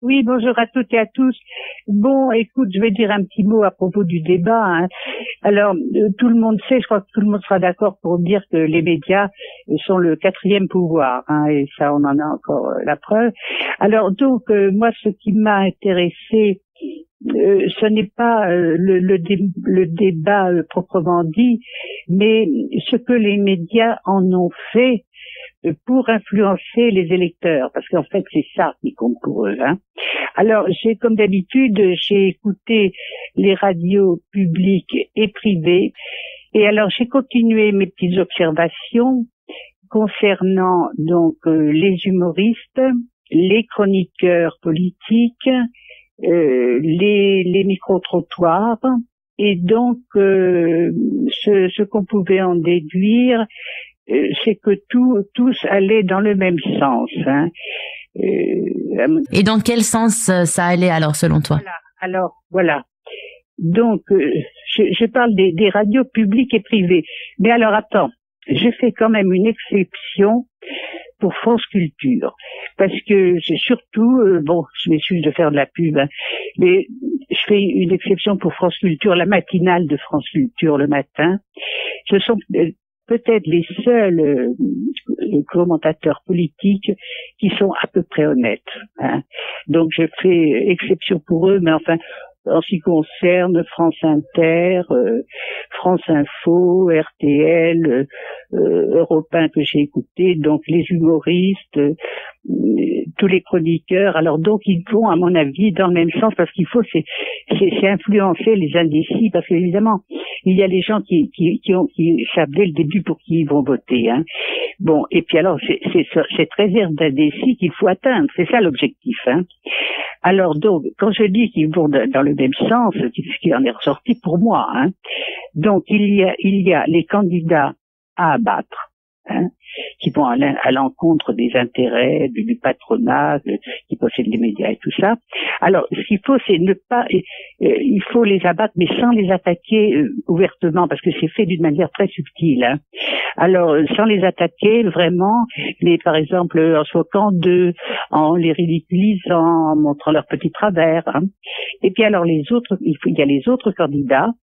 Oui, bonjour à toutes et à tous. Bon, écoute, je vais dire un petit mot à propos du débat, hein. Alors, tout le monde sait, je crois que tout le monde sera d'accord pour dire que les médias sont le quatrième pouvoir, hein, et ça, on en a encore la preuve. Alors, donc, moi, ce qui m'a intéressé, ce n'est pas le débat proprement dit, mais ce que les médias en ont fait pour influencer les électeurs, parce qu'en fait c'est ça qui compte pour eux, hein. Alors comme d'habitude, j'ai écouté les radios publiques et privées, et alors j'ai continué mes petites observations concernant donc les humoristes, les chroniqueurs politiques, les micro-trottoirs, et donc ce qu'on pouvait en déduire, c'est que tous allaient dans le même sens, hein. Et dans quel sens ça allait alors, selon toi? Voilà. Donc, je parle des radios publiques et privées. Mais alors, attends, je fais quand même une exception pour France Culture, parce que c'est surtout, je m'excuse de faire de la pub, hein, mais je fais une exception pour France Culture, la matinale de France Culture le matin. Ce sont peut-être les seuls commentateurs politiques qui sont à peu près honnêtes, hein. Donc je fais exception pour eux, mais enfin, en ce qui concerne France Inter, France Info, RTL, Europe 1 que j'ai écouté, donc les humoristes, tous les chroniqueurs, alors donc ils vont à mon avis dans le même sens, parce qu'il faut c'est influencer les indécis, parce qu'évidemment il y a les gens qui savent dès le début pour qui ils vont voter, hein. Bon, et puis alors c'est cette réserve d'indécis qu'il faut atteindre, c'est ça l'objectif, hein. Alors donc quand je dis qu'ils vont dans le même sens, ce qui en est ressorti pour moi, hein, donc il y a les candidats à abattre, hein, qui vont à l'encontre des intérêts du patronat qui possède les médias et tout ça. Alors, ce qu'il faut, c'est il faut les abattre, mais sans les attaquer ouvertement, parce que c'est fait d'une manière très subtile, hein. Alors, sans les attaquer vraiment, mais par exemple en se moquant d'eux, en les ridiculisant, en montrant leurs petits travers, hein. Et puis alors il y a les autres candidats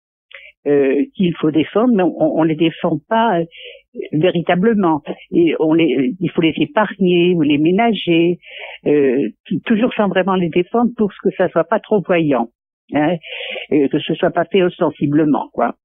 qu'il faut défendre, mais on les défend pas véritablement. Et il faut les épargner ou les ménager, toujours sans vraiment les défendre pour que ça soit pas trop voyant, hein, que ce soit pas fait ostensiblement, quoi.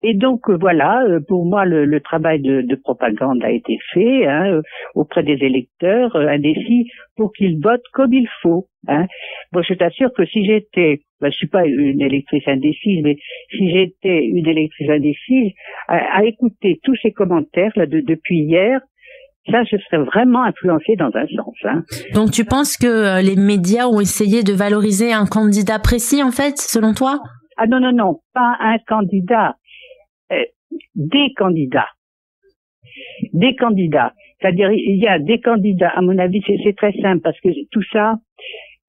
Et donc voilà, pour moi le travail de propagande a été fait, hein, auprès des électeurs indécis pour qu'ils votent comme il faut, hein. Bon, je t'assure que si j'étais, je suis pas une électrice indécise, mais si j'étais une électrice indécise, à écouter tous ces commentaires là depuis hier, ça, je serais vraiment influencée dans un sens, hein. Donc tu penses que les médias ont essayé de valoriser un candidat précis, en fait, selon toi? Ah non, pas un candidat, des candidats. C'est-à-dire, il y a des candidats, à mon avis, c'est très simple, parce que tout ça,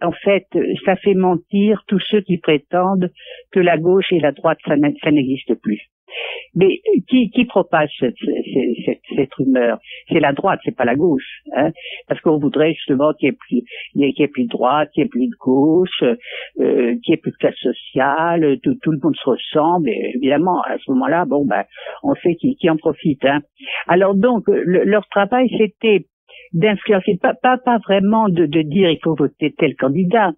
en fait, ça fait mentir tous ceux qui prétendent que la gauche et la droite, ça n'existe plus. Mais qui propage cette rumeur? C'est la droite, c'est pas la gauche, hein, parce qu'on voudrait justement qu'il y ait plus de droite, qu'il y ait plus de gauche, qu'il y ait plus de classe sociale, tout le monde se ressemble. Et évidemment, à ce moment-là, on sait qui en profite, hein. Alors donc, leur travail, c'était d'influencer, pas vraiment de dire il faut voter tel candidat,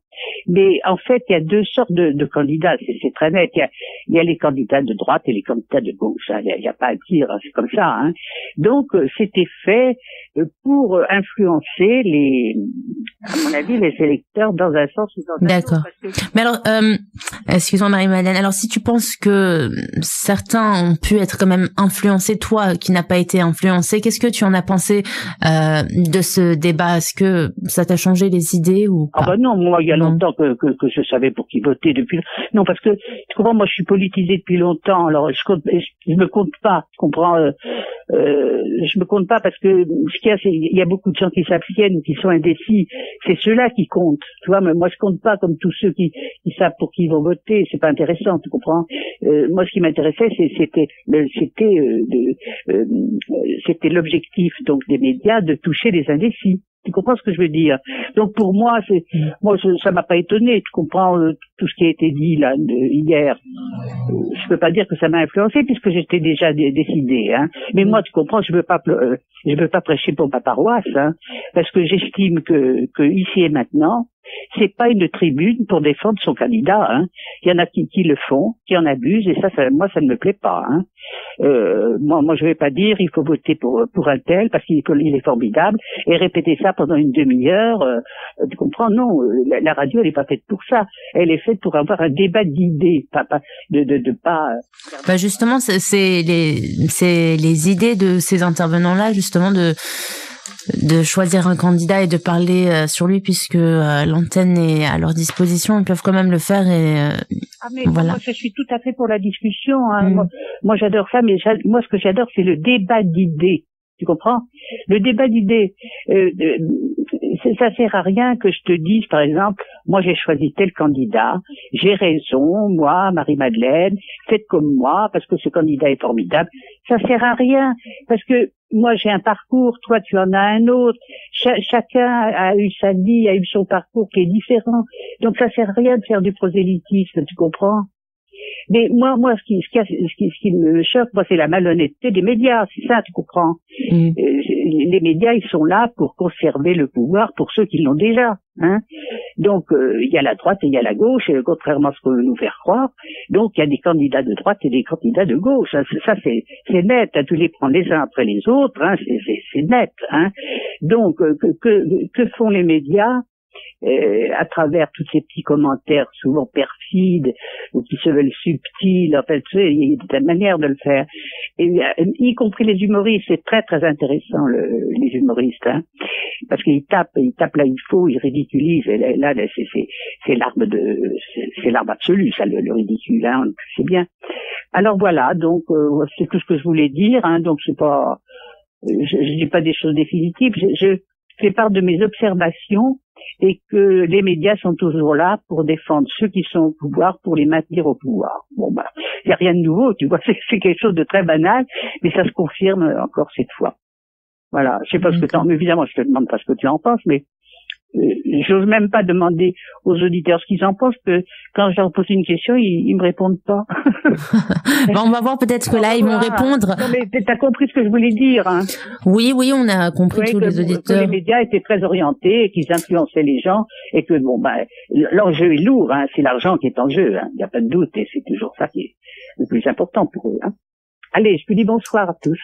mais en fait il y a deux sortes de candidats, c'est très net. Il y a les candidats de droite et les candidats de gauche, hein. Il y a pas à dire, hein, c'est comme ça, hein. Donc c'était fait pour influencer à mon avis, les électeurs dans un sens ou dans un autre. D'accord. Mais alors, excuse-moi Marie-Madeleine, alors si tu penses que certains ont pu être quand même influencés, toi qui n'as pas été influencé, qu'est-ce que tu en as pensé de ce débat? Est-ce que ça t'a changé les idées ou pas? Ah bah non, moi il y a longtemps que je savais pour qui voter depuis. Non, parce que tu comprends, moi je suis politisé depuis longtemps, alors je me compte pas, tu comprends. Je me compte pas parce que ce qu'il y a, c'est il y a beaucoup de gens qui s'abstiennent ou qui sont indécis. C'est ceux-là qui comptent, tu vois. Mais moi je compte pas comme tous ceux qui savent pour qui ils vont voter. C'est pas intéressant, tu comprends. Moi ce qui m'intéressait, c'était l'objectif donc des médias de toucher les indécis. Tu comprends ce que je veux dire? Donc pour moi, ça m'a pas étonné. Tu comprends tout ce qui a été dit là hier. Je peux pas dire que ça m'a influencé puisque j'étais déjà décidé. Hein. Mais moi, tu comprends, je veux pas prêcher pour ma paroisse, hein, parce que j'estime que ici et maintenant, c'est pas une tribune pour défendre son candidat. Hein. Il y en a qui le font, qui en abusent, et ça moi, ça ne me plaît pas. Hein. Moi, je vais pas dire il faut voter pour un tel parce qu'il est formidable et répéter ça pendant une demi-heure. Tu comprends? Non, la radio elle est pas faite pour ça. Elle est faite pour avoir un débat d'idées, pas de pas. Bah justement, c'est les idées de ces intervenants-là, justement de choisir un candidat et de parler sur lui, puisque l'antenne est à leur disposition, ils peuvent quand même le faire. Et mais voilà. Moi je suis tout à fait pour la discussion. Hein. Moi j'adore ça, mais moi ce que j'adore c'est le débat d'idées. Tu comprends? Le débat d'idées, ça sert à rien que je te dise, par exemple, moi j'ai choisi tel candidat, j'ai raison, moi, Marie-Madeleine, faites comme moi, parce que ce candidat est formidable. Ça sert à rien, parce que moi j'ai un parcours, toi tu en as un autre, chacun a eu sa vie, a eu son parcours qui est différent, donc ça sert à rien de faire du prosélytisme, tu comprends? Mais moi, ce qui me choque, moi, c'est la malhonnêteté des médias, c'est ça, tu comprends? Les médias, ils sont là pour conserver le pouvoir pour ceux qui l'ont déjà, hein. Donc, il y a la droite et il y a la gauche, contrairement à ce qu'on veut nous faire croire. Donc, il y a des candidats de droite et des candidats de gauche. Ça c'est net. Hein, tu les prends les uns après les autres, hein, c'est net, hein. Donc, que font les médias? À travers tous ces petits commentaires souvent perfides ou qui se veulent subtils, en fait, tu sais, il y a des manières de le faire, et y compris les humoristes. C'est très très intéressant les humoristes, hein, parce qu'ils tapent là il faut, ils ridiculisent, et là c'est l'arme absolue, ça, le ridicule, hein, c'est bien. Alors voilà, donc c'est tout ce que je voulais dire, hein, donc c'est pas, je dis pas des choses définitives, je fais part de mes observations, et que les médias sont toujours là pour défendre ceux qui sont au pouvoir, pour les maintenir au pouvoir. Bon, bah, il n'y a rien de nouveau, tu vois, c'est quelque chose de très banal, mais ça se confirme encore cette fois. Voilà, je sais pas ce que évidemment, je te demande pas ce que tu en penses, mais j'ose même pas demander aux auditeurs ce qu'ils en pensent, que quand je leur pose une question, ils me répondent pas. Bon, on va voir, peut-être que là, ils vont répondre. Non, mais t'as compris ce que je voulais dire, hein. Oui, on a compris, tous les auditeurs. Que les médias étaient très orientés, et qu'ils influençaient les gens, et que bon, l'enjeu est lourd, hein. C'est l'argent qui est en jeu, hein. Il n'y a pas de doute, et c'est toujours ça qui est le plus important pour eux, hein. Allez, je te dis bonsoir à tous.